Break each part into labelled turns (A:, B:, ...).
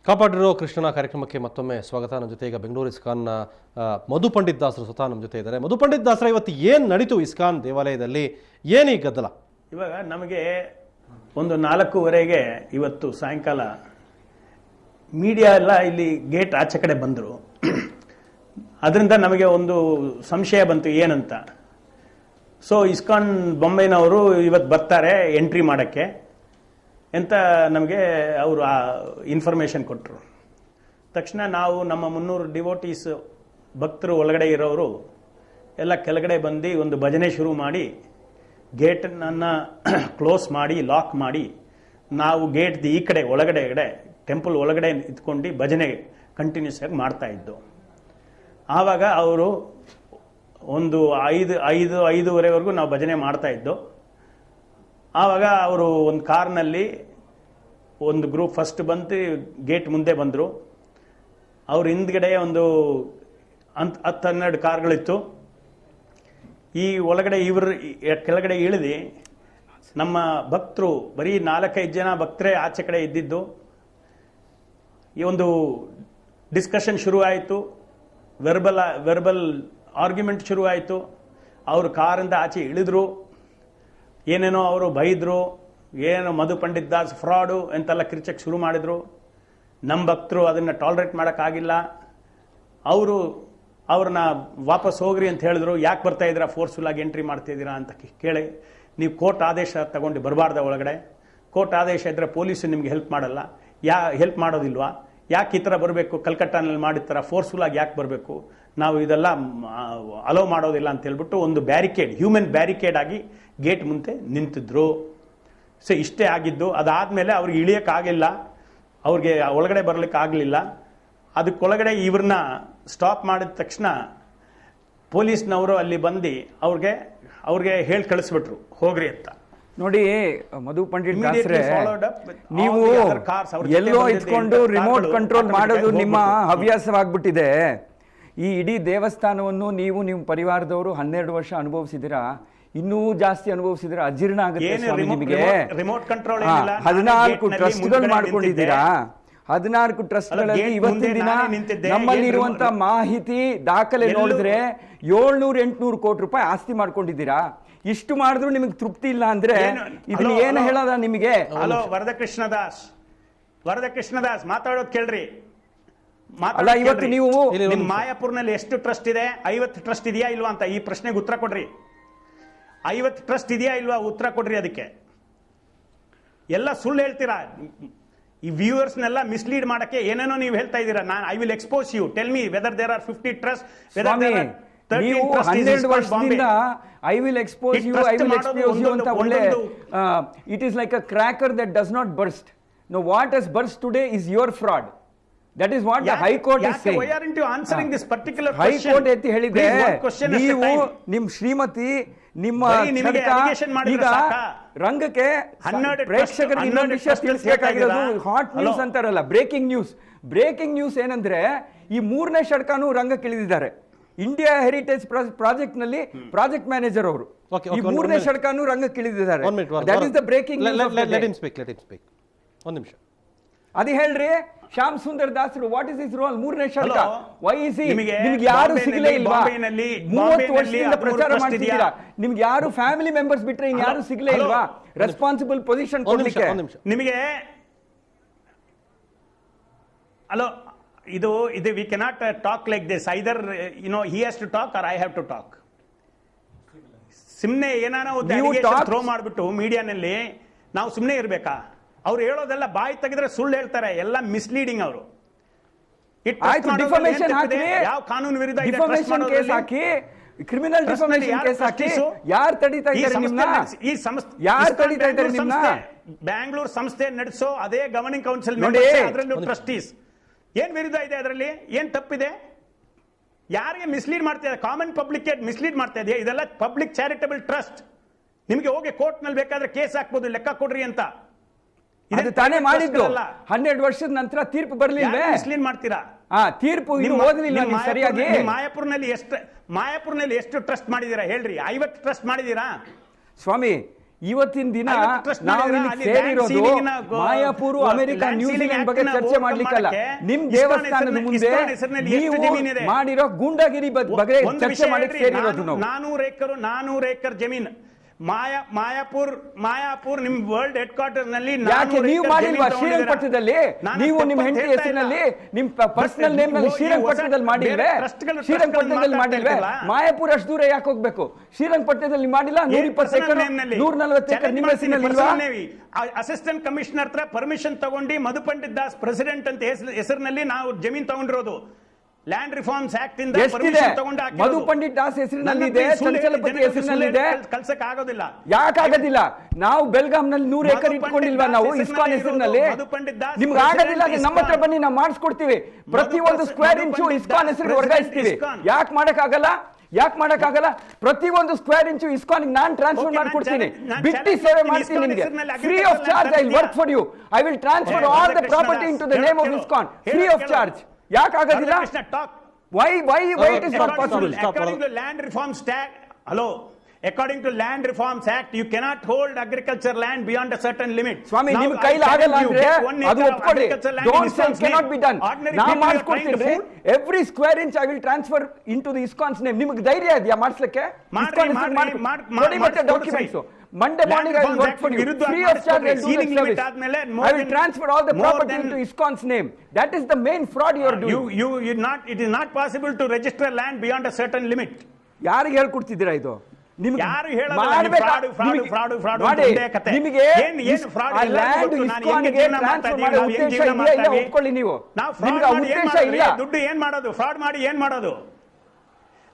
A: ಕಾಪಾಡಿರೋ ಕೃಷ್ಣನ ಕಾರ್ಯಕ್ರಮಕ್ಕೆ ಮತ್ತೊಮ್ಮೆ ಸ್ವಾಗತ. ನಮ್ಮ ಜೊತೆ ಈಗ ಬೆಂಗಳೂರು ಇಸ್ಕಾನ್ನ ಮಧು ಪಂಡಿತ್ ದಾಸರು ಸ್ವತಃ ನಮ್ಮ ಜೊತೆ ಇದ್ದಾರೆ. ಮಧು ಪಂಡಿತ್ ದಾಸರ ಇವತ್ತು ಏನು ನಡೀತು ಇಸ್ಕಾನ್ ದೇವಾಲಯದಲ್ಲಿ, ಏನೀ ಗದ್ದಲ?
B: ಇವಾಗ ನಮಗೆ ಒಂದು 4:15ಗೆ ಇವತ್ತು ಸಾಯಂಕಾಲ ಮೀಡಿಯಾ ಎಲ್ಲ ಇಲ್ಲಿ ಗೇಟ್ ಆಚೆ ಕಡೆ ಬಂದರು. ಅದರಿಂದ ನಮಗೆ ಒಂದು ಸಂಶಯ ಬಂತು ಏನಂತ. ಸೊ ಇಸ್ಕಾನ್ ಬೊಂಬೈನವರು ಇವತ್ತು ಬರ್ತಾರೆ ಎಂಟ್ರಿ ಮಾಡೋಕ್ಕೆ ಅಂತ ನಮಗೆ ಅವರು ಇನ್ಫಾರ್ಮೇಷನ್ ಕೊಟ್ಟರು. ತಕ್ಷಣ ನಾವು ನಮ್ಮ 300 ಡಿವೋಟೀಸ್ ಭಕ್ತರು ಒಳಗಡೆ ಇರೋರು ಎಲ್ಲ ಕೆಳಗಡೆ ಬಂದು ಒಂದು ಭಜನೆ ಶುರು ಮಾಡಿ ಗೇಟನ್ನು ಕ್ಲೋಸ್ ಮಾಡಿ ಲಾಕ್ ಮಾಡಿ ನಾವು ಗೇಟ್ ಈ ಕಡೆ ಒಳಗಡೆ ಟೆಂಪಲ್ ಒಳಗಡೆ ಇದ್ಕೊಂಡು ಭಜನೆ ಕಂಟಿನ್ಯೂಸ್ ಆಗಿ ಮಾಡ್ತಾ ಇದ್ದು. ಆವಾಗ ಅವರು ಒಂದು 5:05ವರೆವರೆಗೂ ನಾವು ಭಜನೆ ಮಾಡ್ತಾ ಇದ್ದು. ಆವಾಗ ಅವರು ಒಂದು ಕಾರ್ನಲ್ಲಿ ಒಂದು ಗ್ರೂಪ್ ಫಸ್ಟ್ ಬಂದು ಗೇಟ್ ಮುಂದೆ ಬಂದರು. ಅವ್ರ ಹಿಂದ್ಗಡೆ ಒಂದು 10-12 ಕಾರ್ಗಳಿತ್ತು. ಈ ಒಳಗಡೆ ಕೆಳಗಡೆ ಇಳಿದು ನಮ್ಮ ಭಕ್ತರು ಬರೀ 4-5 ಜನ ಭಕ್ತರೇ ಆಚೆ ಕಡೆ ಇದ್ದಿದ್ದು. ಈ ಒಂದು ಡಿಸ್ಕಷನ್ ಶುರು ಆಯಿತು, ವೆರ್ಬಲ್ ಆರ್ಗ್ಯುಮೆಂಟ್ ಶುರು ಆಯಿತು. ಅವರು ಕಾರಿಂದ ಆಚೆ ಇಳಿದ್ರು, ಏನೇನೋ ಅವರು ಬೈದರು, ಏನೇನೋ ಮಧು ಪಂಡಿತ್ ದಾಸ್ ಫ್ರಾಡು ಅಂತೆಲ್ಲ ಕಿರ್ಚಕ್ಕೆ ಶುರು ಮಾಡಿದ್ರು. ನಮ್ಮ ಭಕ್ತರು ಅದನ್ನು ಟಾಲರೇಟ್ ಮಾಡೋಕ್ಕಾಗಿಲ್ಲ. ಅವ್ರನ್ನ ವಾಪಸ್ ಹೋಗ್ರಿ ಅಂತ ಹೇಳಿದ್ರು. ಯಾಕೆ ಬರ್ತಾ ಇದ್ದೀರಾ, ಫೋರ್ಸ್ಫುಲ್ ಆಗಿ ಎಂಟ್ರಿ ಮಾಡ್ತಿದ್ದೀರಾ ಅಂತ ಕೇಳಿ, ನೀವು ಕೋರ್ಟ್ ಆದೇಶ ತಗೊಂಡು ಬರಬಾರ್ದ ಒಳಗಡೆ, ಕೋರ್ಟ್ ಆದೇಶ ಇದ್ದರೆ ಪೊಲೀಸು ನಿಮ್ಗೆ ಹೆಲ್ಪ್ ಮಾಡಲ್ಲ, ಹೆಲ್ಪ್ ಮಾಡೋದಿಲ್ವಾ, ಯಾಕೆ ಈ ಥರ ಬರಬೇಕು, ಕಲ್ಕಟ್ಟಾನಲ್ಲಿ ಮಾಡಿರ್ತಾರ, ಫೋರ್ಸ್ಫುಲ್ ಆಗಿ ಯಾಕೆ ಬರಬೇಕು, ನಾವು ಇದೆಲ್ಲ ಅಲೋ ಮಾಡೋದಿಲ್ಲ ಅಂತ ಹೇಳ್ಬಿಟ್ಟು ಒಂದು ಬ್ಯಾರಿಕೇಡ್, ಹ್ಯೂಮನ್ ಬ್ಯಾರಿಕೇಡ್ ಆಗಿ ಗೇಟ್ ಮುಂದೆ ನಿಂತಿದ್ರು. ಸೊ ಇಷ್ಟೇ ಆಗಿದ್ದು. ಅದಾದಮೇಲೆ ಅವ್ರಿಗೆ ಇಳಿಯೋಕ್ಕಾಗಿಲ್ಲ, ಅವ್ರಿಗೆ ಒಳಗಡೆ ಬರಲಿಕ್ಕೆ ಆಗಲಿಲ್ಲ. ಅದಕ್ಕೊಳಗಡೆ ಇವ್ರನ್ನ ಸ್ಟಾಪ್ ಮಾಡಿದ ತಕ್ಷಣ ಪೊಲೀಸ್ನವರು ಅಲ್ಲಿ ಬಂದು ಅವ್ರಿಗೆ ಹೇಳಿ ಕಳಿಸ್ಬಿಟ್ರು ಹೋಗ್ರಿ ಅಂತ.
C: ನೋಡಿ ಮಧು ಪಂಡಿತ್ ದಾಸ್ರೆ, ನೀವು ಎಲ್ಲೋ ಇಟ್ಕೊಂಡು ರಿಮೋಟ್ ಕಂಟ್ರೋಲ್ ಮಾಡೋದು ನಿಮ್ಮ ಹವ್ಯಾಸವಾಗ್ಬಿಟ್ಟಿದೆ. ಈ ಇಡೀ ದೇವಸ್ಥಾನವನ್ನು ನಿಮ್ಮ ಪರಿವಾರದವರು 12 ವರ್ಷ ಅನುಭವಿಸಿದಿರಾ, ಇನ್ನೂ ಜಾಸ್ತಿ ಅನುಭವಿಸಿದ್ರೆ ಅಜೀರ್ಣ ಆಗುತ್ತೆ ಸ್ವಾಮಿ ನಿಮಗೆ. 14 ಟ್ರಸ್ಟ್ಗಳು ಮಾಡ್ಕೊಂಡಿದ್ದೀರಾ. 14 ಟ್ರಸ್ಟ್ಗಳಲ್ಲಿ ಇವತ್ತಿನ ದಿನ ನಮ್ಮಲ್ಲಿರುವಂತ ಮಾಹಿತಿ ದಾಖಲೆ ನೋಡಿದ್ರೆ 700-800 ಕೋಟಿ ರೂಪಾಯಿ ಆಸ್ತಿ ಮಾಡ್ಕೊಂಡಿದ್ದೀರಾ. ಇಷ್ಟು ಮಾಡಿದ್ರು ನಿಮಗೆ ತೃಪ್ತಿ ಇಲ್ಲ ಅಂದ್ರೆ ಇದನ್ನ ಏನು ಹೇಳೋದ ನಿಮಗೆ?
B: ಹಲೋ ವರದಕೃಷ್ಣ ದಾಸ್ ಮಾತಾಡೋದು ಕೇಳ್ರಿ.
C: ಅಲ್ಲ, ಇವತ್ತು ನೀವು
B: ಮಾಯಾಪುರ್ನಲ್ಲಿ ಎಷ್ಟು ಟ್ರಸ್ಟ್ ಇದೆ, 50 ಟ್ರಸ್ಟ್ ಇದೆಯಾ ಇಲ್ವಾ ಅಂತ ಈ ಪ್ರಶ್ನೆಗೆ ಉತ್ತರ ಕೊಡ್ರಿ. 50 ಟ್ರಸ್ಟ್ ಇದೆಯಾ ಇಲ್ವಾ ಉತ್ತರ ಕೊಡ್ರಿ. ಅದಕ್ಕೆ ಎಲ್ಲ ಸುಳ್ಳು ಹೇಳ್ತೀರಾ. ಈ ವ್ಯೂವರ್ಸ್ನೆಲ್ಲ ಮಿಸ್ಲೀಡ್ ಮಾಡಕ್ಕೆ ಏನೇನೋ ನೀವು ಹೇಳ್ತಾ ಇದ್ದೀರಾ. I will expose you. Tell me whether there are 50 trust, whether there are 13 trust.
C: 12 ವರ್ಷದಿಂದ ಐ ವಿಲ್ ಎಕ್ಸ್ಪೋಸ್ ಯು ಅಂತ ಒಳ್ಳೆ, it is like a cracker that does not burst. No, what has burst today is your fraud. That is what the High Court is saying.
B: Why aren't you answering this particular
C: High
B: question?
C: Court ಎತ್ತಿ ಹೇಳಿದೆ, ನೀವು ನಿಮ್ಮ ಶ್ರೀಮತಿ ನಿಮ್ಮ ಈಗ ರಂಗಕ್ಕೆ ಪ್ರೇಕ್ಷಕರಿಗೆ ಇನ್ನೊಂದು ವಿಷಯ ತಿಳಿಸಬೇಕಾಗಿರೋದು. ಹಾಟ್ ನ್ಯೂಸ್ ಅಂತಾರಲ್ಲ, ಬ್ರೇಕಿಂಗ್ ನ್ಯೂಸ್ ಏನಂದ್ರೆ ಈ 3ನೇ ಷಡ್ಕನೂ ರಂಗಕ್ಕೆ ಇಳಿದಿದ್ದಾರೆ. ಇಂಡಿಯಾ ಹೆರಿಟೇಜ್ ಪ್ರಾಜೆಕ್ಟ್ ನಲ್ಲಿ ಪ್ರಾಜೆಕ್ಟ್ ಮ್ಯಾನೇಜರ್ ಅವರು ಈ 3ನೇ ಷಡ್ಕನೂ ರಂಗಕ್ಕೆ ಇಳಿದಿದ್ದಾರೆ. That is the breaking news.
A: ಒಂದು ನಿಮಿಷ
C: ಅದು ಹೇಳ್ರಿ. ಶ್ಯಾಮ್ ಸುಂದರ್ ದಾಸರು, ವಾಟ್ ಇಸ್ ಇಸ್ ರೋಲ್? 3ನೇ ಷಡ್ಕ. Y is he? ನಿಮಗೆ ಯಾರು ಸಿಗಲೇ ಇಲ್ವಾ? 30 ವರ್ಷದಿಂದ ಪ್ರಚಾರ ಮಾಡ್ತಿದ್ದೀರಾ, ನಿಮ್ಗೆ ಯಾರು ಫ್ಯಾಮಿಲಿ ಮೆಂಬರ್ಸ್ ಬಿಟ್ರೆ ಇನ್ ಯಾರು ಸಿಗಲೇ ಇಲ್ವಾ ರೆಸ್ಪಾನ್ಸಿಬಲ್ ಪೊಸಿಷನ್ ಕೊಡ್ಲಿಕ್ಕೆ?
B: ನಿಮಗೆ ಹಲೋ, ಇದು we cannot talk like this. Either he has to talk or I have to talk. ಸುಮ್ಮನೆ ಏನಾನೋ ಥ್ರೋ ಮಾಡ್ಬಿಟ್ಟು ಮೀಡಿಯಾನಲ್ಲಿ ನಾವು ಸುಮ್ಮನೆ ಇರ್ಬೇಕಾ? ಅವ್ರು ಹೇಳೋದೆಲ್ಲ ಬಾಯಿ ತೆಗೆದ್ರೆ ಸುಳ್ಳು ಹೇಳ್ತಾರೆ, ಎಲ್ಲ ಮಿಸ್ಲೀಡಿಂಗ್. ಅವರು ಯಾವ ಕಾನೂನು ವಿರುದ್ಧ
C: ಕೇಸ್ ಹಾಕಿ, ಕ್ರಿಮಿನಲ್ ಡಿಫಾಮೇಷನ್ ಕೇಸ್ ಹಾಕಿ ಯಾರು ತಡೀತಾ ಇದ್ದಾರೆ ನಿಮ್ಮನ್ನ? ಯಾರು ತಡೀತಾ ಇದ್ದಾರೆ ನಿಮ್ಮನ್ನ?
B: ಬ್ಯಾಂಗ್ಳೂರ್ ಸಂಸ್ಥೆ ನಡೆಸೋ ಅದೇ ಗವರ್ನಿಂಗ್ ಕೌನ್ಸಿಲ್ ಅದರಲ್ಲೂ ಟ್ರಸ್ಟೀಸ್. ಏನ್ ವಿರುದ್ಧ ಇದೆ ಅದರಲ್ಲಿ? ಏನ್ ತಪ್ಪಿದೆ? ಯಾರಿಗೆ ಮಿಸ್ಲೀಡ್ ಮಾಡ್ತಾ ಇದೆ? ಕಾಮನ್ ಪಬ್ಲಿಕ್ ಮಿಸ್ಲೀಡ್ ಮಾಡ್ತಾ ಇದೆಯಾ? ಇದೆಲ್ಲ ಪಬ್ಲಿಕ್ ಚಾರಿಟಬಲ್ ಟ್ರಸ್ಟ್. ನಿಮಗೆ ಹೋಗಿ ಕೋರ್ಟ್ ನಲ್ಲಿ ಬೇಕಾದ್ರೆ ಕೇಸ್ ಹಾಕ್ಬೋದು, ಲೆಕ್ಕ ಕೊಡ್ರಿ ಅಂತ.
C: ಇದು ತಾನೇ ಮಾಡಿದ್ದು. 12 ವರ್ಷದ ನಂತರ ತೀರ್ಪು ಬರಲಿಲ್ಲ.
B: ಮಿಸ್ಲೀಡ್ ಮಾಡ್ತೀರಾ?
C: ತೀರ್ಪು ಓದಲಿಲ್ಲ ಸರಿಯಾಗಿ.
B: ಮಾಯಾಪುರ್ನಲ್ಲಿ ಎಷ್ಟು ಟ್ರಸ್ಟ್ ಮಾಡಿದೀರಾ ಹೇಳ್ರಿ? 50 ಟ್ರಸ್ಟ್ ಮಾಡಿದೀರಾ
C: ಸ್ವಾಮಿ? ಇವತ್ತಿನ ದಿನ
B: 50 trust
C: ನಾವು
B: ಮಾಡಿದ್ರೆ
C: ಇಲ್ಲಿ
B: ಅಲ್ಲಿ
C: ಸೇರಿರೋದು
B: land ceiling ನ
C: Mayapur America
B: land ceiling
C: New Zealand
B: act
C: ಬಗ್ಗೆ
B: ನ
C: ಚರ್ಚೆ
B: open
C: ಮಾಡ್ಲಿಕ್ಕಲ್ಲ.
B: ಮಾಡಕ್ಕೆ
C: ನಿಮ್
B: ಇಸ್ಕಾನ್
C: ದೇವಸ್ಥಾನದ ಮುಂದೆ
B: ಇಸ್ಕಾನ್ ಹೆಸರಿನಲ್ಲಿ ಎಷ್ಟು
C: ನೀವು
B: ಜಮೀನಿದೆ?
C: ಮಾಡಿರೋ ಗೂಂಡಾಗಿರಿ ಬಗ್ಗೆ
B: ಒಂದು
C: ಚರ್ಚೆ
B: ವಿಷಯ
C: ಮಾಡಕ್ಕೆ
B: ಹೇಳ್ರಿ,
C: ಸೇರಿರೋದು ನಾವು.
B: 400 ಎಕರೆ ಜಮೀನು ಮಾಯಾಪುರ್ ನಿಮ್ ವರ್ಲ್ಡ್ ಹೆಡ್ ಕ್ವಾರ್ಟರ್ ನಲ್ಲಿ
C: ಯಾಕೆ ನೀವು ಮಾಡಿಲ್ವಾ ಶ್ರೀರಂಗಪಟ್ಟಣದಲ್ಲಿ? ನೀವು ನಿಮ್ಮ ಹೆಂಡತಿ ಹೆಸರಿನಲ್ಲಿ ನಿಮ್ ಪರ್ಸನಲ್ ನೇಮ್ ನಲ್ಲಿ ಶ್ರೀರಂಗಪಟ್ಟಣದಲ್ಲಿ ಮಾಡಿಲ್ವೇ? ಶ್ರೀರಂಗಪಟ್ಟಣದಲ್ಲಿ ಮಾಡಿಲ್ವೇ? ಮಾಯಾಪುರ ಅಷ್ಟು ದೂರ ಯಾಕೆ ಹೋಗ್ಬೇಕು? ಶ್ರೀರಂಗಪಟ್ಟಣದಲ್ಲಿ ಮಾಡಿಲ್ಲ? 120 ಎಕರೆ 140 ಎಕರೆ ನಿಮ್ಮ ಹೆಸರಿನಲ್ಲಿ ಇಲ್ವಾ?
B: ಅಸಿಸ್ಟೆಂಟ್ ಕಮಿಷನರ್ ಹತ್ರ ಪರ್ಮಿಷನ್ ತಗೊಂಡು ಮಧು ಪಂಡಿತ್ ದಾಸ್ ಪ್ರೆಸಿಡೆಂಟ್ ಅಂತ ಹೆಸರಿನಲ್ಲಿ ನಾವು ಜಮೀನ್ ತಗೊಂಡಿರೋದು. ಲ್ಯಾಂಡ್ ರಿಫಾರ್ಮ್ಸ್ ಆಕ್ಟ್ ಇಂದ ಪರ್ಮಿಷನ್ ತಗೊಂಡು
C: ಮಧು ಪಂಡಿತ್ ದಾಸ್ ಹೆಸರಿನಲ್ಲಿ ಇದೆ, ಚಂಚಲಪತಿ ಹೆಸರಿನಲ್ಲಿ ಇದೆ.
B: ಕಲ್ಸಕ್ಕೆ ಆಗೋದಿಲ್ಲ.
C: ಯಾಕಾಗೋದಿಲ್ಲ? ನಾವು ಬೆಲ್ಗಾಂನಲ್ಲಿ 100 ಎಕರೆ ಇಟ್ಕೊಂಡಿಲ್ವಾ ನಾವು ಇಸ್ಕಾನ್ ಹೆಸರಿನಲ್ಲಿ? ನಿಮ್ಗೆ ಆಗೋದಿಲ್ಲ, ನಮ್ಮ ಹತ್ರ ಬನ್ನಿ, ನಾವು ಮಾಡಿಸ್ಕೊಡ್ತೀವಿ. ಪ್ರತಿಯೊಂದು ಸ್ಕ್ವೇರ್ ಇಂಚು ಇಸ್ಕಾನ್ ಹೆಸರಿಗೆ ವರ್ಗಾಯಿಸ್ತೀವಿ. ಯಾಕೆ ಮಾಡಕ್ಕಾಗಲ್ಲ? ಪ್ರತಿಯೊಂದು ಸ್ಕ್ವೇರ್ ಇಂಚು ಇಸ್ಕಾನ್ ನಾನು ಟ್ರಾನ್ಸ್ಫರ್ ಮಾಡ್ಕೊಡ್ತೀನಿ. ಬಿಟ್ಟಿ ಸೇವೆ ಮಾಡ್ತೀನಿ ನಿಮಗೆ. Free of charge I will work for you. I will transfer all the property into the name of ISKCON free of charge. ಯಾಕಾಗೋದಿಲ್ಲ? Why it is not possible?
B: According to Land Reforms Act, according to Land Reforms Act, you cannot hold agriculture land beyond a certain limit.
C: Swami, ನಿಮ್ಮ ಕೈಲಿ ಆಗಲ್ಲ ಅಂದ್ರೆ ಅದು ಒಪ್ಕೊಳ್ಳಿ. Don't say it cannot be done. ನಾನು ಮಾಡಿಸ್ಕೊಡ್ತೀನಿ. Every square inch I will transfer into the ISKCON's name. ನಿಮಗೆ ಧೈರ್ಯ ಇದೆಯಾ ಮಾಡಿಸ್ಲಿಕ್ಕೆ? ನೋಡಿ ಮತ್ತೆ documents. Monday morning I will work for you. Free of charge I will do the service. I will transfer all the property into ISKCON's name. That is the main fraud you are doing.
B: It is not possible to register land beyond a certain limit.
C: ಯಾರಿಗೆ ಹೇಳ್ಕೊಡ್ತಿದ್ದೀರಾ ಇದು?
B: ಯಾರು ಹೇಳೋದು?
C: ನಿಮಗೆ land ಇಸ್ಕಾನ್ಗೆ transfer ಮಾಡೋ ಉದ್ದೇಶ ಇದೆಯಾ ಇಲ್ಲ ಒಪ್ಕೊಳ್ಳಿ ನೀವು. ನಿಮಗೆ ಉದ್ದೇಶ ಇಲ್ಲ.
B: ದುಡ್ಡು ಏನ್ ಮಾಡೋದು? ಫ್ರಾಡ್ ಮಾಡಿ ಏನ್ ಮಾಡೋದು?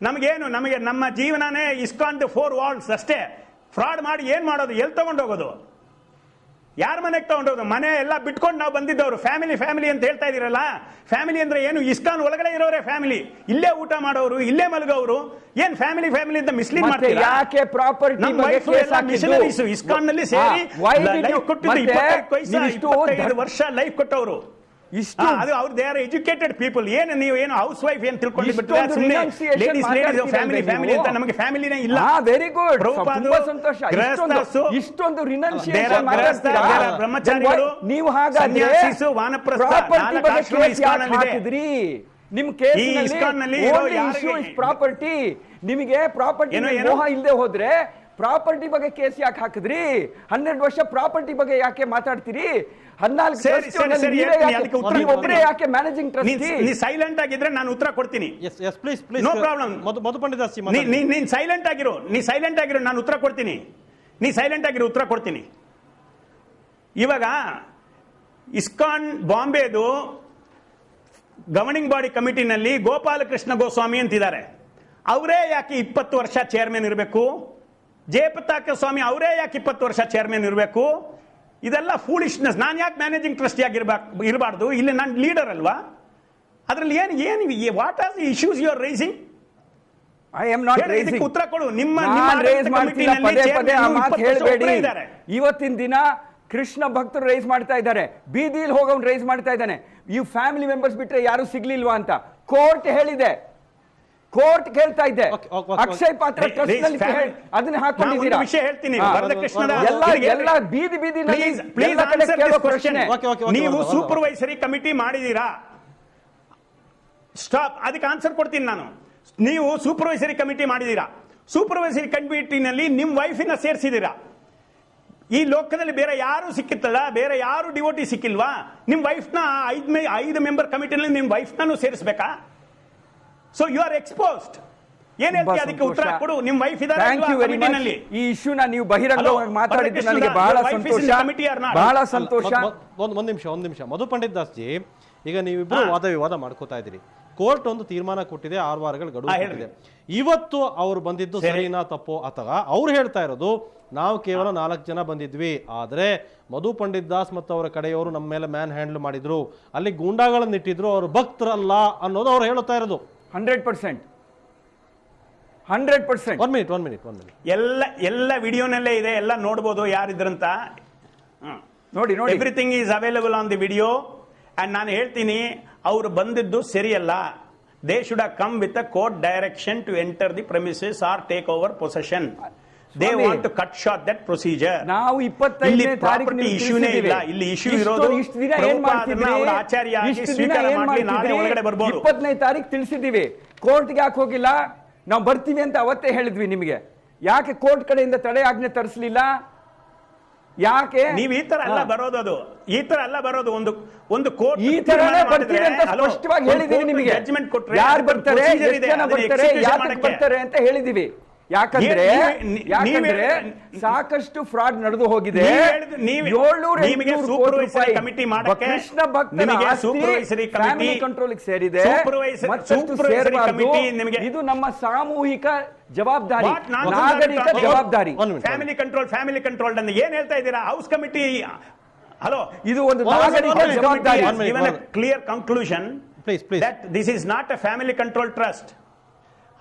B: ನಮಗೆ ನಮ್ಮ ಜೀವನನೇ ಇಸ್ಕಾನ್ 4 ವಾಲ್ಸ್ ಅಷ್ಟೇ. ಫ್ರಾಡ್ ಮಾಡಿ ಏನ್ ಮಾಡೋದು? ಎಲ್ಲಿ ತಗೊಂಡು ಹೋಗೋದು? ಯಾರ ಮನೆಗೆ ತಗೊಂಡೋದು? ಮನೆ ಎಲ್ಲ ಬಿಟ್ಕೊಂಡು ನಾವು ಬಂದಿದ್ದವರು. ಫ್ಯಾಮಿಲಿ ಅಂತ ಹೇಳ್ತಾ ಇದೀರಲ್ಲ. ಫ್ಯಾಮಿಲಿ ಅಂದ್ರೆ ಏನು? ಇಸ್ಕಾನ್ ಒಳಗಡೆ ಇರೋರೆ ಫ್ಯಾಮಿಲಿ. ಇಲ್ಲೇ ಊಟ ಮಾಡೋರು, ಇಲ್ಲೇ ಮಲಗೋರು. ಏನ್ ಫ್ಯಾಮಿಲಿ ಅಂತ ಮಿಸ್ಲೀಡ್ ಮಾಡ್ತೀರಾ?
C: ಯಾಕೆ ಪ್ರಾಪರ್ಟಿ ಬಗ್ಗೆ ಕೇಸ್
B: ಮಿಷನರೀಸ್ ಇಸ್ಕಾನ್ ನಲ್ಲಿ ಸೇರಿ ಲೈಫ್ ಕೊಟ್ಟಿದ್ದು 25 ವರ್ಷ ಲೈಫ್ ಕೊಟ್ಟವರು. ಅದು ಅವ್ರು ದೇ ಆರ್ ಎಜುಕೇಟೆಡ್ ಪೀಪಲ್. ಏನು ಹೌಸ್ ವೈಫ್ ಏನ್ ತಿಳ್ಕೊಂಡಿರ್ತಾರೆ? ಫ್ಯಾಮಿಲಿ ಅಂತ ನಮಗೆ ಫ್ಯಾಮಿಲಿನೇ ಇಲ್ಲ.
C: ವೆರಿ ಗುಡ್, ತುಂಬಾ ಸಂತೋಷ. ಇಷ್ಟೊಂದು ರಿನನ್ಸಿಯೇಷನ್
B: ಬ್ರಹ್ಮಚಾರಿಗಳು
C: ನೀವು ಹಾಗಾದ್ರೆ ಪ್ರಾಪರ್ಟಿ ಬಗ್ಗೆ ಕೇಸ್ ಯಾಕೆ ಹಾಕಿದ್ರಿ? ನಿಮ್ ಕೇಸ್ನಲ್ಲಿ ಪ್ರಾಪರ್ಟಿ, ನಿಮಗೆ ಪ್ರಾಪರ್ಟಿ ಮೋಹ ಇಲ್ಲದೆ ಹೋದ್ರೆ ಪ್ರಾಪರ್ಟಿ ಬಗ್ಗೆ ಕೇಸ್ ಯಾಕೆ ಹಾಕಿದ್ರಿ? 12 ವರ್ಷ ಪ್ರಾಪರ್ಟಿ ಬಗ್ಗೆ ಯಾಕೆ ಮಾತಾಡ್ತೀರಿ? 14 ಒಬ್ಬರೇ ಯಾಕೆ ಮ್ಯಾನೇಜಿಂಗ್ ಟ್ರಸ್ಟಿ?
B: ನೀ ಸೈಲೆಂಟ್ ಆಗಿದ್ರೆ ನಾನು ಉತ್ತರ ಕೊಡ್ತೀನಿ. No problem. ನೀನ್ ಸೈಲೆಂಟ್ ಆಗಿರು, ನಾನು ಉತ್ತರ ಕೊಡ್ತೀನಿ. ಉತ್ತರ ಕೊಡ್ತೀನಿ. ಇವಾಗ ಇಸ್ಕಾನ್ ಬಾಂಬೆದು ಗವರ್ನಿಂಗ್ ಬಾಡಿ ಕಮಿಟಿನಲ್ಲಿ ಗೋಪಾಲಕೃಷ್ಣ ಗೋಸ್ವಾಮಿ ಅಂತಿದ್ದಾರೆ. ಅವರೇ ಯಾಕೆ 20 ವರ್ಷ ಚೇರ್ಮನ್ ಇರಬೇಕು? ಜಯಪತಾಕ ಸ್ವಾಮಿ ಅವರೇ ಯಾಕೆ 20 ವರ್ಷ ಚೇರ್ಮನ್ ಇರಬೇಕು? ಇದೆಲ್ಲ ಫೂಲಿಶ್ನೆಸ್. ನಾನು ಯಾಕೆ ಮ್ಯಾನೇಜಿಂಗ್ ಟ್ರಸ್ಟಿ ಇರಬಾರ್ದು? ಇಲ್ಲಿ ನಾನು ಲೀಡರ್ ಅಲ್ವಾ? ಅದರಲ್ಲಿ ಏನು what are the issues you are raising?
C: I am not raising.
B: ಉತ್ತರ ಕೊಡು. ನಿಮ್ಮ
C: ಹೇಳಬೇಡಿ. ಇವತ್ತಿನ ದಿನ ಕೃಷ್ಣ ಭಕ್ತರು ರೈಸ್ ಮಾಡ್ತಾ ಇದ್ದಾರೆ, ಬೀದಿಲಿ ಹೋಗೋನ್ ರೈಸ್ ಮಾಡ್ತಾ ಇದ್ದಾನೆ. ಈ ಫ್ಯಾಮಿಲಿ ಮೆಂಬರ್ಸ್ ಬಿಟ್ರೆ ಯಾರು ಸಿಗ್ಲಿಲ್ವಾ ಅಂತ ಕೋರ್ಟ್ ಹೇಳಿದೆ. ಕೋರ್ಟ್ ಕೇಳ್ತಾ ಇದೆ. ಅಕ್ಷಯ್ ಪಾತ್ರ ಅದನ್ನ ಹಾಕೊಂಡಿದ್ದೀರಾ?
B: ವಿಷಯ ಹೇಳ್ತೀನಿ.
C: ಎಲ್ಲ ಬೀದಿ
B: ನೀವು ಸೂಪರ್ವೈಸರಿ ಕಮಿಟಿ ಮಾಡಿದೀರಾ? ಸ್ಟಾಪ್. ಅದಕ್ಕೆ ಆನ್ಸರ್ ಕೊಡ್ತೀನಿ ನಾನು. ನೀವು ಸೂಪರ್ವೈಸರಿ ಕಮಿಟಿ ಮಾಡಿದೀರಾ? ಸೂಪರ್ವೈಸರಿ ಕಮಿಟಿನಲ್ಲಿ ನಿಮ್ ವೈಫಿನ ಸೇರಿಸಿದೀರಾ? ಈ ಲೋಕದಲ್ಲಿ ಬೇರೆ ಯಾರು ಸಿಕ್ಕಿತ್ತಲ್ಲ? ಬೇರೆ ಯಾರು ಡಿವೋಟಿ ಸಿಕ್ಕಿಲ್ವಾ? ನಿಮ್ ವೈಫ್ನ 5 ಮೆಂಬರ್ ಕಮಿಟಿನಲ್ಲಿ ನಿಮ್ ವೈಫ್ನೂ ಸೇರಿಸಬೇಕಾ? So you are exposed. ಏನ್ ಹೇಳ್ತೀಯ? ಅದಕ್ಕೆ ಉತ್ತರ ಕೊಡು. ನಿಮ್ ವೈಫ್ ಇದ್ದಾರೆ ಕಮಿಟಿನಲ್ಲಿ.
C: ಈ ಇಶ್ಯೂನ ನೀವು ಬಹಿರಂಗವಾಗಿ ಮಾತಾಡಿದ್ದು ನನಗೆ ಬಹಳ ಸಂತೋಷ.
A: ಒಂದ್ ನಿಮಿಷ ಮಧು ಪಂಡಿತ್ ದಾಸ್ ಜಿ, ಈಗ ನೀವಿಬ್ರು ವಾದ ವಿವಾದ ಮಾಡ್ಕೋತಾ ಇದ್ದೀರಿ. ಕೋರ್ಟ್ ಒಂದು ತೀರ್ಮಾನ ಕೊಟ್ಟಿದೆ, 6 ವಾರಗಳ ಗಡುವು ಕೊಟ್ಟಿದೆ. ಇವತ್ತು ಅವ್ರು ಬಂದಿದ್ದು ಸರಿನಾ ತಪ್ಪೋ? ಅಥವಾ ಅವ್ರು ಹೇಳ್ತಾ ಇರೋದು ನಾವು ಕೇವಲ 4 ಜನ ಬಂದಿದ್ವಿ, ಆದ್ರೆ ಮಧು ಪಂಡಿತ್ ದಾಸ್ ಮತ್ತು ಅವರ ಕಡೆಯವರು ನಮ್ಮ ಮೇಲೆ ಮ್ಯಾನ್ ಹ್ಯಾಂಡಲ್ ಮಾಡಿದ್ರು, ಅಲ್ಲಿ ಗೂಂಡಾಗಳನ್ನ ಇಟ್ಟಿದ್ರು, ಅವರು ಭಕ್ತರಲ್ಲ ಅನ್ನೋದು ಅವ್ರು ಹೇಳ್ತಾ ಇರೋದು.
C: 100%.
A: 1 ಮಿನಿಟ್.
B: ಎಲ್ಲ ವಿಡಿಯೋನಲ್ಲೇ ಇದೆ, ಎಲ್ಲ ನೋಡಬಹುದು ಯಾರಿದ್ರಂತ.
C: ನೋಡಿ
B: everything is available on the video. And ನಾನು ಹೇಳ್ತೀನಿ, ಅವರು ಬಂದಿದ್ದು ಸರಿಯಲ್ಲ. They should have come with a court direction to enter the premises or take over possession. They want to cut short that procedure.
C: ನಾವು 25ನೇ ತಾರೀಕು
B: ಪ್ರಾಪರ್ಟಿ ಇಶ್ಯೂನೇ ಇಲ್ಲ, ಇಲ್ಲಿ issue ಇರೋದು
C: ಇಷ್ಟು ದಿನ ಏನ್ ಮಾಡ್ತಿದ್ರಿ?
B: ಅವರ ಆಚಾರ್ಯ ಆಗಿ
C: ಇಷ್ಟು ದಿನ
B: ಸ್ವೀಕಾರ
C: ಏನ್
B: ಮಾಡಿ ನಾಳೆ ಒಳಗಡೆ ಬರ್ಬೋದು.
C: 25ನೇ ತಾರೀಕು ತಿಳಿಸಿದ್ದೀವಿ. ಕೋರ್ಟ್ಗೆ ಯಾಕೆ ಹೋಗಿಲ್ಲ? ನಾವು ಬರ್ತೀವಿ ಅಂತ ಅವತ್ತೇ ಹೇಳಿದ್ವಿ ನಿಮಗೆ. ಯಾಕೆ ಕೋರ್ಟ್ ಕಡೆಯಿಂದ ತಡೆ ಆಜ್ಞೆ ತರಿಸಲಿಲ್ಲ? ಯಾಕೆ
B: ನೀವು ಈ ತರ ಅಲ್ಲ ಬರೋದು, ಅದು ಈ ತರ ಅಲ್ಲ ಬರೋದು. ಒಂದು ಕೋರ್ಟ್
C: ಈ ತರನೇ ಬರ್ತೀವಿ ಅಂತ ಸ್ಪಷ್ಟವಾಗಿ ಹೇಳಿದೀವಿ ನಿಮಗೆ.
B: ಜಡ್ಜ್ಮೆಂಟ್ ಕೊಟ್ರೆ
C: ಯಾರು ಬರ್ತಾರೆ, ಎಷ್ಟು ಜನ ಬರ್ತಾರೆ, ಯಾಕೆ ಬರ್ತಾರೆ ಅಂತ ಹೇಳಿದೀವಿ. ಯಾಕಂದ್ರೆ ಸಾಕಷ್ಟು ಫ್ರಾಡ್ ನಡೆದು ಹೋಗಿದೆ. 700 ಕೋಟಿ ರೂಪಾಯಿ ಕೃಷ್ಣ ಭಕ್ತರ ಫ್ಯಾಮಿಲಿ ಕಂಟ್ರೋಲ್ಗೆ ಸೇರಿದೆ. ಮತ್ತಷ್ಟು ಸೇರಬಾರದು. ಇದು ನಮ್ಮ ಸಾಮೂಹಿಕ ಜವಾಬ್ದಾರಿ, ನಾಗರಿಕ ಜವಾಬ್ದಾರಿ.
B: ಫ್ಯಾಮಿಲಿ ಕಂಟ್ರೋಲ್ ಏನ್ ಹೇಳ್ತಾ ಇದ್ದೀರಾ? ಹೌಸ್ ಕಮಿಟಿ, ಹಲೋ,
C: ಇದು ಒಂದು ನಾಗರಿಕ ಜವಾಬ್ದಾರಿ.
B: Clear conclusion that this is not a family control trust.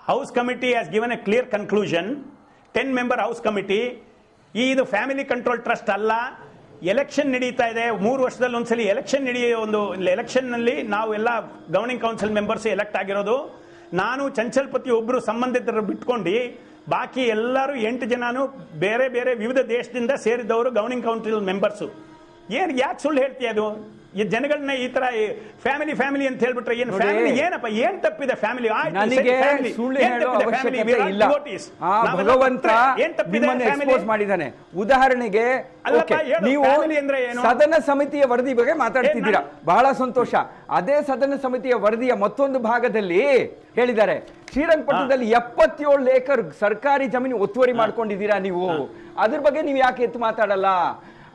B: House committee has given a clear conclusion. 10-member house committee. ಇದು ಫ್ಯಾಮಿಲಿ ಕಂಟ್ರೋಲ್ ಟ್ರಸ್ಟ್ ಅಲ್ಲ. ಎಲೆಕ್ಷನ್ ನಡೀತಾ ಇದೆ, 3 ವರ್ಷದಲ್ಲಿ ಒಂದ್ಸಲಿ ಎಲೆಕ್ಷನ್ ನಡೆಯೋ ಒಂದು ಎಲೆಕ್ಷನ್ ನಲ್ಲಿ ನಾವು ಎಲ್ಲ ಗವರ್ನಿಂಗ್ ಕೌನ್ಸಿಲ್ ಮೆಂಬರ್ಸ್ ಎಲೆಕ್ಟ್ ಆಗಿರೋದು. ನಾನು ಚಂಚಲ್ಪತಿ ಒಬ್ರು ಸಂಬಂಧಿತರು ಬಿಟ್ಕೊಂಡು ಬಾಕಿ ಎಲ್ಲರೂ 8 ಜನನು ಬೇರೆ ಬೇರೆ ವಿವಿಧ ದೇಶದಿಂದ ಸೇರಿದವರು ಗವರ್ನಿಂಗ್ ಕೌನ್ಸಿಲ್ ಮೆಂಬರ್ಸು. ಯಾಕೆ ಸುಳ್ಳು ಹೇಳ್ತೀಯ? ಅದು ಈ ಜನಗಳನ್ನ ಈ ತರ ಫ್ಯಾಮಿಲಿ ಅಂತ ಹೇಳ್ಬಿಟ್ರೆ ಏನು ಫ್ಯಾಮಿಲಿ? ಏನಪ್ಪ, ಏನ್ ತಪ್ಪಿದೆ ಫ್ಯಾಮಿಲಿ?
C: ನನಗೆ ಸುಳ್ಳು ಹೇಳೋ ಅವಶ್ಯಕತೆ ಇಲ್ಲ. ಭಗವಂತ ನಿಮ್ಮನ್ನು ಎಕ್ಸ್ಪೋಸ್ ಮಾಡಿದ್ದಾನೆ. ಉದಾಹರಣೆಗೆ ನೀವು ಸದನ ಸಮಿತಿಯ ವರದಿ ಬಗ್ಗೆ ಮಾತಾಡ್ತಿದ್ದೀರಾ, ಬಹಳ ಸಂತೋಷ. ಅದೇ ಸದನ ಸಮಿತಿಯ ವರದಿಯ ಮತ್ತೊಂದು ಭಾಗದಲ್ಲಿ ಹೇಳಿದ್ದಾರೆ, ಶ್ರೀರಂಗಪಟ್ಟಣದಲ್ಲಿ 77 ಏಕರ್ ಸರ್ಕಾರಿ ಜಮೀನು ಒತ್ತುವರಿ ಮಾಡ್ಕೊಂಡಿದ್ದೀರಾ ನೀವು. ಅದ್ರ ಬಗ್ಗೆ ನೀವು ಯಾಕೆ ಎತ್ತು ಮಾತಾಡಲ್ಲ?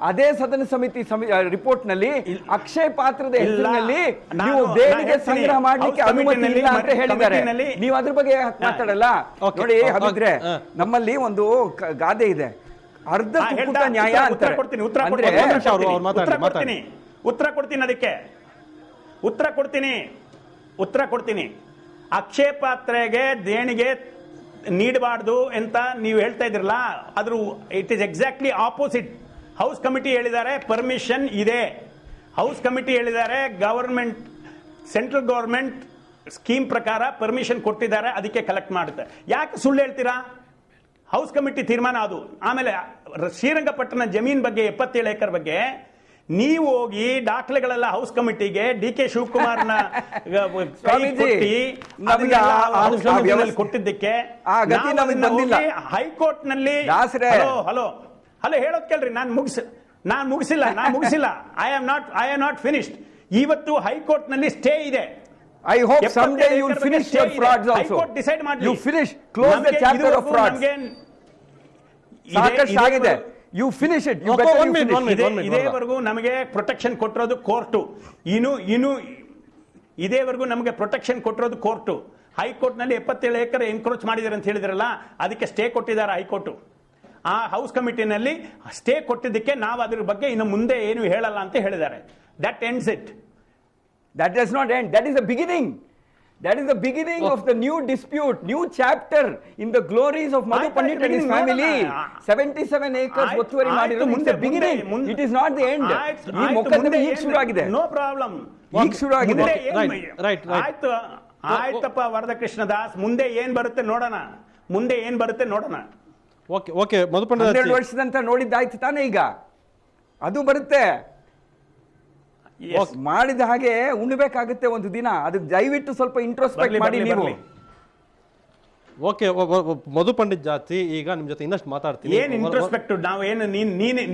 C: ಅದೇ ಸದನ ಸಮಿತಿ ರಿಪೋರ್ಟ್ ನಲ್ಲಿ ಅಕ್ಷಯ ಪಾತ್ರದ ಹೆಸರಿನಲ್ಲಿ ನೀವು ದೇಣಿಗೆ ಸಂಗ್ರಹ ಮಾಡಲಿಕ್ಕೆ ಅನುಮತಿ ಇಲ್ಲ ಅಂತ ಹೇಳಿದ್ದಾರೆ. ನೀವು ಅದ್ರ ಬಗ್ಗೆ ಮಾತಾಡಲ್ಲ? ನೋಡಿ ಹಾಗಿದ್ರೆ ನಮ್ಮಲ್ಲಿ ಒಂದು ಗಾದೆ ಇದೆ, ಅರ್ಧ ಕುಕ್ಕುಟ ನ್ಯಾಯ ಅಂತ.
B: ಉತ್ತರ ಕೊಡ್ತೀನಿ. ಅಕ್ಷಯ ಪಾತ್ರೆಗೆ ದೇಣಿಗೆ ನೀಡಬಾರ್ದು ಅಂತ ನೀವು ಹೇಳ್ತಾ ಇದ್ರಲ್ಲ, ಅದ್ರ it is exactly opposite. House committee ಹೇಳಿದ್ದಾರೆ ಪರ್ಮಿಷನ್ ಇದೆ. ಹೌಸ್ ಕಮಿಟಿ ಹೇಳಿದ್ದಾರೆ ಗವರ್ಮೆಂಟ್, ಸೆಂಟ್ರಲ್ ಗವರ್ಮೆಂಟ್ ಸ್ಕೀಮ್ ಪ್ರಕಾರ ಪರ್ಮಿಷನ್ ಕೊಟ್ಟಿದ್ದಾರೆ, ಅದಕ್ಕೆ ಕಲೆಕ್ಟ್ ಮಾಡುತ್ತೆ. ಯಾಕೆ ಸುಳ್ಳು ಹೇಳ್ತೀರಾ? ಹೌಸ್ ಕಮಿಟಿ ತೀರ್ಮಾನ ಅದು. ಆಮೇಲೆ ಶ್ರೀರಂಗಪಟ್ಟಣ ಜಮೀನ್ ಬಗ್ಗೆ 77 ಏಕರ್ ಬಗ್ಗೆ ನೀವು ಹೋಗಿ ದಾಖಲೆಗಳೆಲ್ಲ ಹೌಸ್ ಕಮಿಟಿಗೆ ಡಿ.ಕೆ. ಶಿವಕುಮಾರ್ನ ಕೊಟ್ಟಿದ್ದಕ್ಕೆ ಹೈಕೋರ್ಟ್ ನಲ್ಲಿ ಹಲೋ ಹೇಳೋದ್ ಕೇಳ್ರಿ, ನಾನು ಮುಗಿಸಿಲ್ಲ. I am not finished. ಇವತ್ತು ಹೈಕೋರ್ಟ್ ನಲ್ಲಿ ಸ್ಟೇ ಇದೆ.
C: I hope someday you will finish your frauds also.
B: High court decide ಮಾಡಲಿ.
C: You finish, close the chapter of frauds. ಸಾಕಷ್ಟು ಆಗಿದೆ. You finish it. You better finish.
B: ಇದೇವರೆಗೂ ನಮಗೆ ಪ್ರೊಟೆಕ್ಷನ್ ಕೊಟ್ಟಿರೋದು court. ಇದೇವರೆಗೂ ನಮಗೆ protection ಕೊಟ್ಟಿರೋದು ಕೋರ್ಟು. ಹೈಕೋರ್ಟ್ ನಲ್ಲಿ 77 ಏಕರ್ ಎನ್ಕ್ರೋಚ್ ಮಾಡಿದಾರೆ ಅಂತ ಹೇಳಿದ್ರಲ್ಲ, ಅದಕ್ಕೆ ಸ್ಟೇ ಕೊಟ್ಟಿದ್ದಾರೆ ಹೈಕೋರ್ಟ್. ಆ ಹೌಸ್ ಕಮಿಟಿನಲ್ಲಿ ಸ್ಟೇ ಕೊಟ್ಟಿದ್ದಕ್ಕೆ ನಾವು ಅದ್ರ ಬಗ್ಗೆ ಇನ್ನು ಮುಂದೆ ಏನು ಹೇಳಲ್ಲ ಅಂತ ಹೇಳಿದ್ದಾರೆ. That ends it.
C: That does not end. That is the beginning. That is the beginning of the new dispute, new chapter in the glories of Madhu Pandit and his family. 77 acres ಒತ್ತುವರಿ ಮಾಡಿರೋದು it's the beginning. It is not the end. ಈ ಮೊಕದ್ದಮೆ ಈಗ ಶುರು ಆಗಿದೆ.
B: No problem.
C: ಈಗ ಶುರು ಆಗಿದೆ.
B: ಆಯ್ತಪ್ಪ ವರದಕೃಷ್ಣದಾಸ್, ಮುಂದೆ ಏನ್ ಬರುತ್ತೆ ನೋಡೋಣ.
A: ಓಕೆ ಮಧು ಪಂಡಿತ್
C: 12 ವರ್ಷದಂತ ನೋಡಿದ್ದಾಯ್ತು ತಾನೇ, ಈಗ ಅದು ಬರುತ್ತೆ. ಮಾಡಿದ ಹಾಗೆ ಉಣ್ಬೇಕಾಗುತ್ತೆ ಒಂದು ದಿನ. ಅದಕ್ಕೆ ದಯವಿಟ್ಟು ಸ್ವಲ್ಪ ಇಂಟ್ರೋಸ್ಪೆಕ್ಟ್ ಮಾಡಿ ನೀವು.
A: ಓಕೆ ಮಧು ಪಂಡಿತ್ ಜಾತಿ, ಈಗ ನಿಮ್ ಜೊತೆ ಇನ್ನಷ್ಟು ಮಾತಾಡ್ತೀನಿ.
B: ಏನ್ ಇಂಟ್ರೋಸ್ಪೆಕ್ಟ್? ನಾವೇನು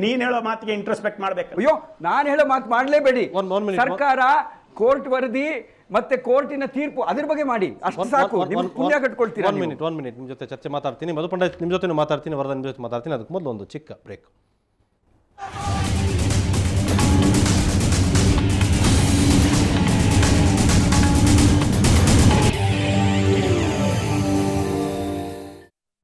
B: ನೀನ್ ಹೇಳೋ ಮಾತಿಗೆ ಇಂಟ್ರೋಸ್ಪೆಕ್ಟ್ ಮಾಡ್ಬೇಕು?
C: ಅಯ್ಯೋ, ನಾನು ಹೇಳೋ ಮಾತು ಮಾಡ್ಲೇಬೇಡಿ. ಸರ್ಕಾರ ಕೋರ್ಟ್ ವರದಿ ಮತ್ತೆ ಕೋರ್ಟಿನ ತೀರ್ಪು ಅದ್ರ ಬಗ್ಗೆ ಮಾಡಿ, ಅಷ್ಟು ಸಾಕು. ಪುಣ್ಯ ಕಟ್ಕೊಳ್ತೀರಾ.
A: 1 ಮಿನಿಟ್ ನಿಮ್ ಜೊತೆ ಚರ್ಚೆ ಮಾತಾಡ್ತೀನಿ. ಮಧು ಪಂಡಿತ್ ನಿಮ್ ಜೊತೆ ಮಾತಾಡ್ತೀನಿ, ವರದಾ ನಿಮ್ ಜೊತೆ ಮಾತಾಡ್ತೀನಿ. ಅದಕ್ಕೆ ಮೊದಲು ಒಂದು ಚಿಕ್ಕ ಬ್ರೇಕ್.